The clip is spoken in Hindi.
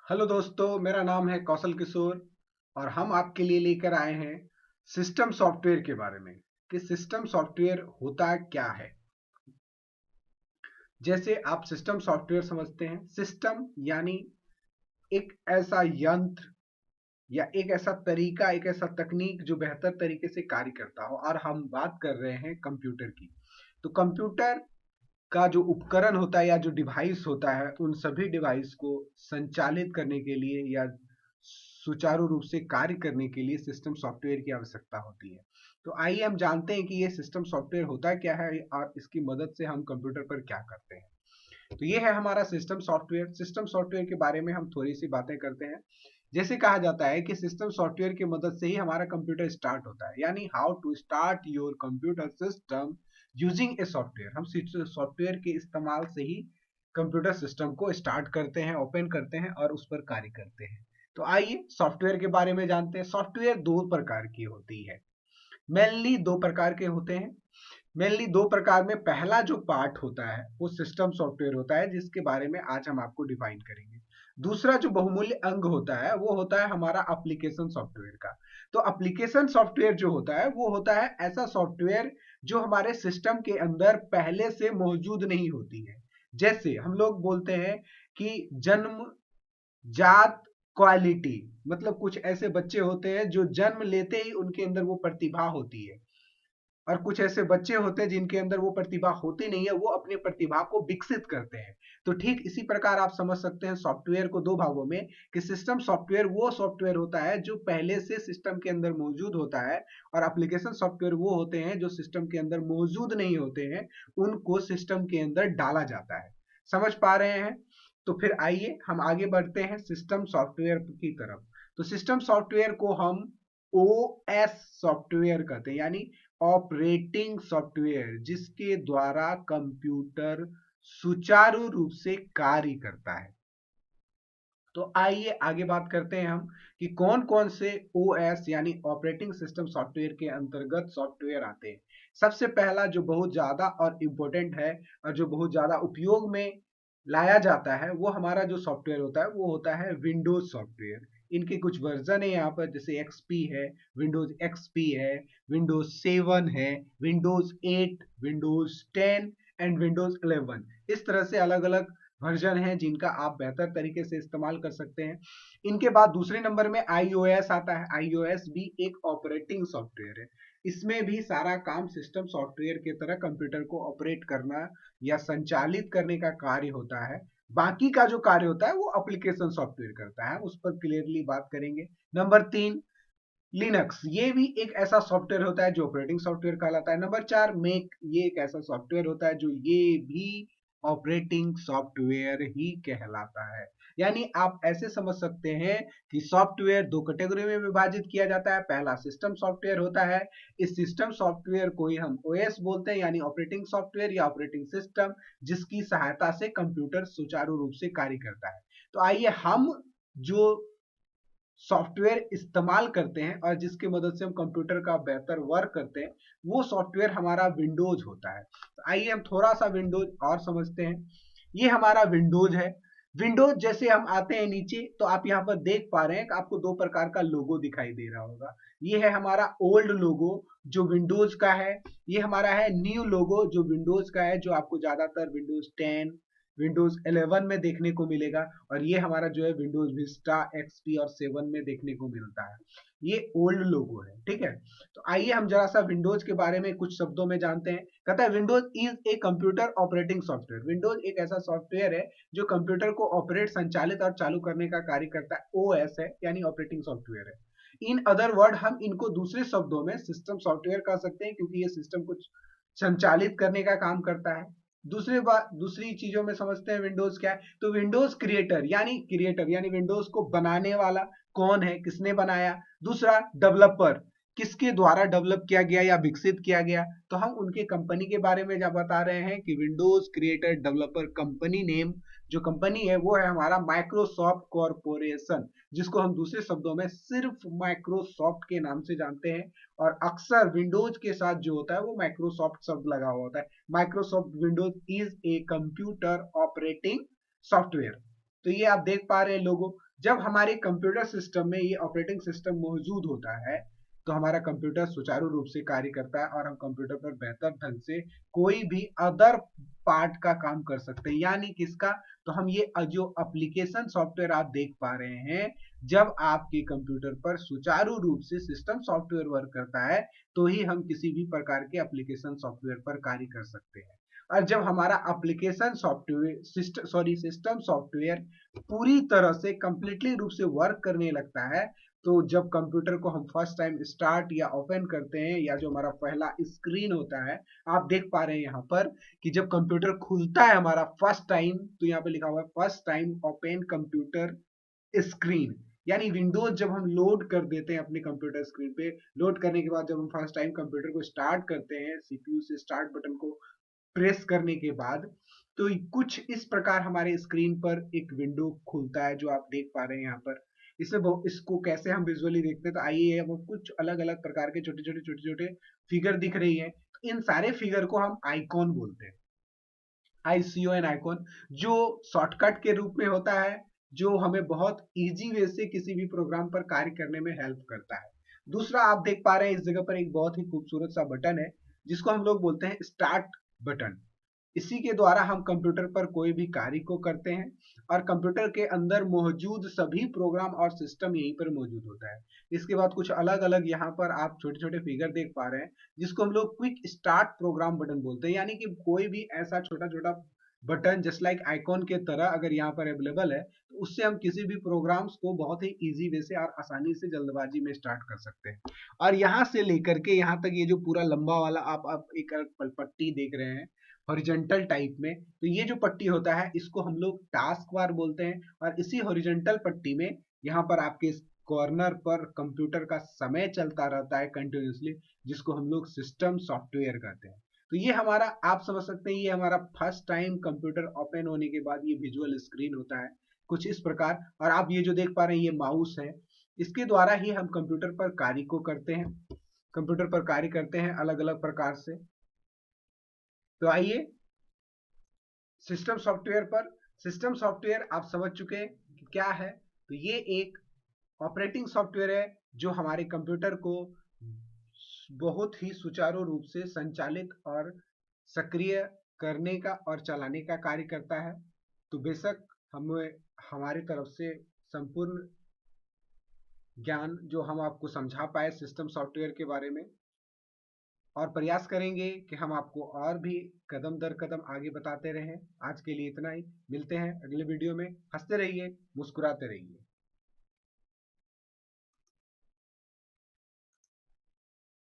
हेलो दोस्तों, मेरा नाम है कौशल किशोर और हम आपके लिए लेकर आए हैं सिस्टम सॉफ्टवेयर के बारे में कि सिस्टम सॉफ्टवेयर होता क्या है। जैसे आप सिस्टम सॉफ्टवेयर समझते हैं, सिस्टम यानी एक ऐसा यंत्र या एक ऐसा तरीका, एक ऐसा तकनीक जो बेहतर तरीके से कार्य करता हो। और हम बात कर रहे हैं कंप्यूटर की। तो कंप्यूटर का जो उपकरण होता है या जो डिवाइस होता है, उन सभी डिवाइस को संचालित करने के लिए या सुचारू रूप से कार्य करने के लिए सिस्टम सॉफ्टवेयर की आवश्यकता होती है। तो आइए हम जानते हैं कि ये सिस्टम सॉफ्टवेयर होता क्या है और इसकी मदद से हम कंप्यूटर पर क्या करते हैं। तो ये है हमारा सिस्टम सॉफ्टवेयर। सिस्टम सॉफ्टवेयर के बारे में हम थोड़ी सी बातें करते हैं। जैसे कहा जाता है कि सिस्टम सॉफ्टवेयर की मदद से ही हमारा कंप्यूटर स्टार्ट होता है, यानी how to start your computer system using a software. हम सॉफ्टवेयर के इस्तेमाल से ही कंप्यूटर सिस्टम को स्टार्ट करते हैं, ओपन करते हैं और उस पर कार्य करते हैं। तो आइए सॉफ्टवेयर के बारे में जानते हैं। सॉफ्टवेयर दो प्रकार की होती है, मेनली दो प्रकार के होते हैं। मेनली दो प्रकार में पहला जो पार्ट होता है वो सिस्टम सॉफ्टवेयर होता है, जिसके बारे में आज हम आपको डिफाइन करेंगे। दूसरा जो बहुमूल्य अंग होता है वो होता है हमारा एप्लीकेशन सॉफ्टवेयर का। तो एप्लीकेशन सॉफ्टवेयर जो होता है वो होता है ऐसा सॉफ्टवेयर जो हमारे सिस्टम के अंदर पहले से मौजूद नहीं होती है। जैसे हम लोग बोलते हैं कि जन्म जात क्वालिटी, मतलब कुछ ऐसे बच्चे होते हैं जो जन्म लेते ही उनके अंदर वो प्रतिभा होती है, और कुछ ऐसे बच्चे होते हैं जिनके अंदर वो प्रतिभा होती नहीं है, वो अपनी प्रतिभा को विकसित करते हैं। तो ठीक इसी प्रकार आप समझ सकते हैं सॉफ्टवेयर को दो भागों में, कि सिस्टम सॉफ्टवेयर वो सॉफ्टवेयर होता है जो पहले से सिस्टम के अंदर मौजूद होता है, और एप्लीकेशन सॉफ्टवेयर वो होते हैं जो सिस्टम के अंदर मौजूद नहीं होते हैं, उनको सिस्टम के अंदर डाला जाता है। समझ पा रहे हैं? तो फिर आइए हम आगे बढ़ते हैं सिस्टम सॉफ्टवेयर की तरफ। तो सिस्टम सॉफ्टवेयर को हम ओ एस सॉफ्टवेयर कहते हैं, यानी ऑपरेटिंग सॉफ्टवेयर, जिसके द्वारा कंप्यूटर सुचारू रूप से कार्य करता है। तो आइए आगे बात करते हैं हम कि कौन कौन से ओएस यानी ऑपरेटिंग सिस्टम सॉफ्टवेयर के अंतर्गत सॉफ्टवेयर आते हैं। सबसे पहला जो बहुत ज्यादा और इम्पोर्टेंट है और जो बहुत ज्यादा उपयोग में लाया जाता है, वो हमारा जो सॉफ्टवेयर होता है वो होता है विंडोज सॉफ्टवेयर। इनके कुछ वर्जन है यहाँ पर, जैसे एक्सपी है, विंडोज एक्सपी है, विंडोज 7 है, विंडोज 8, विंडोज 10 एंड विंडोज 11। इस तरह से अलग अलग वर्जन है जिनका आप बेहतर तरीके से इस्तेमाल कर सकते हैं। इनके बाद दूसरे नंबर में आईओएस आता है। आईओएस भी एक ऑपरेटिंग सॉफ्टवेयर है। इसमें भी सारा काम सिस्टम सॉफ्टवेयर की तरह कंप्यूटर को ऑपरेट करना या संचालित करने का कार्य होता है। बाकी का जो कार्य होता है वो एप्लीकेशन सॉफ्टवेयर करता है, उस पर क्लियरली बात करेंगे। नंबर 3 लिनक्स, ये भी एक ऐसा सॉफ्टवेयर होता है जो ऑपरेटिंग सॉफ्टवेयर कहलाता है। नंबर 4 मेक, ये एक ऐसा सॉफ्टवेयर होता है जो ये भी ऑपरेटिंग सॉफ्टवेयर ही कहलाता है। यानी आप ऐसे समझ सकते हैं कि सॉफ्टवेयर दो कैटेगरी में विभाजित किया जाता है। पहला सिस्टम सॉफ्टवेयर होता है। इस सिस्टम सॉफ्टवेयर को ही हम ओएस बोलते हैं, यानी ऑपरेटिंग सॉफ्टवेयर या ऑपरेटिंग सिस्टम, जिसकी सहायता से कंप्यूटर सुचारू रूप से कार्य करता है। तो आइए हम जो सॉफ्टवेयर इस्तेमाल करते हैं और जिसकी मदद से हम कंप्यूटर का बेहतर वर्क करते हैं, वो सॉफ्टवेयर हमारा विंडोज होता है। तो आइए हम थोड़ा सा विंडोज और समझते हैं। ये हमारा विंडोज है। विंडोज जैसे हम आते हैं नीचे, तो आप यहाँ पर देख पा रहे हैं कि आपको दो प्रकार का लोगो दिखाई दे रहा होगा। ये है हमारा ओल्ड लोगो जो विंडोज का है। ये हमारा है न्यू लोगो जो विंडोज का है, जो आपको ज्यादातर विंडोज 10, विंडोज 11 में देखने को मिलेगा। और ये हमारा जो है विंडोज विस्टा एक्सपी और 7 में देखने को मिलता है। ये ओल्ड लोगो है, ठीक है। तो आइए हम जरा सा विंडोज के बारे में कुछ शब्दों में जानते हैं। कहता है Windows is a computer operating software. Windows एक ऐसा सॉफ्टवेयर है जो कंप्यूटर को ऑपरेट, संचालित और चालू करने का कार्य करता है। ओएस है, यानी ऑपरेटिंग सॉफ्टवेयर है। इन अदर वर्ड हम इनको दूसरे शब्दों में सिस्टम सॉफ्टवेयर कह सकते हैं, क्योंकि ये सिस्टम को संचालित करने का काम करता है। दूसरी बात, दूसरी चीजों में समझते हैं विंडोज क्या है। तो विंडोज क्रिएटर यानी विंडोज को बनाने वाला कौन है, किसने बनाया। दूसरा डेवलपर, किसके द्वारा डेवलप किया गया या विकसित किया गया। तो हम उनके कंपनी के बारे में जब बता रहे हैं कि Windows creator developer, company name जो कंपनी है वो है हमारा माइक्रोसॉफ्ट कॉरपोरेशन, जिसको हम दूसरे शब्दों में सिर्फ माइक्रोसॉफ्ट के नाम से जानते हैं। और अक्सर विंडोज के साथ जो होता है वो माइक्रोसॉफ्ट शब्द लगा हुआ होता है। Microsoft Windows is a computer operating software. तो ये आप देख पा रहे हैं लोगो। जब हमारे कंप्यूटर सिस्टम में ये ऑपरेटिंग सिस्टम मौजूद होता है तो हमारा कंप्यूटर सुचारू रूप से कार्य करता है और हम कंप्यूटर पर बेहतर ढंग से कोई भी अदर पार्ट का काम कर सकते हैं। यानी किसका, तो हम ये जो एप्लीकेशन सॉफ्टवेयर आप देख पा रहे हैं, जब आपके कंप्यूटर पर सुचारू रूप से सिस्टम सॉफ्टवेयर वर्क करता है तो ही हम किसी भी प्रकार के एप्लीकेशन सॉफ्टवेयर पर कार्य कर सकते हैं। और जब हमारा एप्लीकेशन सॉफ्टवेयर सिस्टम सॉफ्टवेयर पूरी तरह से कंप्लीटली रूप से वर्क करने लगता है, तो जब कंप्यूटर को हम फर्स्ट टाइम स्टार्ट या ओपन करते हैं, या जो हमारा पहला स्क्रीन होता है, आप देख पा रहे हैं यहाँ पर कि जब कंप्यूटर खुलता है हमारा फर्स्ट टाइम, तो यहाँ पे लिखा हुआ है first time open computer screen, यानी विंडोज जब हम लोड कर देते हैं अपने कंप्यूटर स्क्रीन पे, लोड करने के बाद जब हम फर्स्ट टाइम कंप्यूटर को स्टार्ट करते हैं, सीपीयू से स्टार्ट बटन को प्रेस करने के बाद, तो कुछ इस प्रकार हमारे स्क्रीन पर एक विंडो खुलता है जो आप देख पा रहे हैं यहाँ पर। इसको कैसे हम विजुअली देखते हैं, तो आइए वो कुछ अलग अलग प्रकार के छोटे छोटे फिगर दिख रही है, तो इन सारे फिगर को हम आइकॉन बोलते हैं। ICON आइकॉन, जो शॉर्टकट के रूप में होता है, जो हमें बहुत इजी वे से किसी भी प्रोग्राम पर कार्य करने में हेल्प करता है। दूसरा आप देख पा रहे हैं इस जगह पर एक बहुत ही खूबसूरत सा बटन है जिसको हम लोग बोलते हैं स्टार्ट बटन। इसी के द्वारा हम कंप्यूटर पर कोई भी कार्य को करते हैं और कंप्यूटर के अंदर मौजूद सभी प्रोग्राम और सिस्टम यहीं पर मौजूद होता है। इसके बाद कुछ अलग अलग यहाँ पर आप छोटे छोटे फिगर देख पा रहे हैं जिसको हम लोग क्विक स्टार्ट प्रोग्राम बटन बोलते हैं, यानी कि कोई भी ऐसा छोटा छोटा बटन जस्ट लाइक आइकॉन के तरह अगर यहाँ पर अवेलेबल है तो उससे हम किसी भी प्रोग्राम्स को बहुत ही इजी वे से और आसानी से जल्दबाजी में स्टार्ट कर सकते हैं। और यहाँ से लेकर के यहाँ तक ये जो पूरा लंबा वाला आप एक पट्टी देख रहे हैं हॉरिजॉन्टल टाइप में, तो ये जो पट्टी होता है इसको हम लोग टास्क बार बोलते हैं। और इसी हॉरिजॉन्टल पट्टी में यहाँ पर आपके कॉर्नर पर कंप्यूटर का समय चलता रहता है कंटिन्यूसली, जिसको हम लोग सिस्टम सॉफ्टवेयर कहते हैं। तो ये हमारा, आप समझ सकते हैं, ये हमारा फर्स्ट टाइम कंप्यूटर ओपन होने के बाद ये विजुअल स्क्रीन होता है कुछ इस प्रकार। और आप ये जो देख पा रहे हैं ये माउस है, इसके द्वारा ही हम कंप्यूटर पर कार्य को करते हैं, कंप्यूटर पर कार्य करते हैं अलग अलग प्रकार से। तो आइए सिस्टम सॉफ्टवेयर पर, सिस्टम सॉफ्टवेयर आप समझ चुके हैं कि क्या है। तो ये एक ऑपरेटिंग सॉफ्टवेयर है जो हमारे कंप्यूटर को बहुत ही सुचारू रूप से संचालित और सक्रिय करने का और चलाने का कार्य करता है। तो बेशक हमें हमारी तरफ से संपूर्ण ज्ञान जो हम आपको समझा पाए सिस्टम सॉफ्टवेयर के बारे में, और प्रयास करेंगे कि हम आपको और भी कदम दर कदम आगे बताते रहें। आज के लिए इतना ही, मिलते हैं अगले वीडियो में। हंसते रहिए, मुस्कुराते रहिए।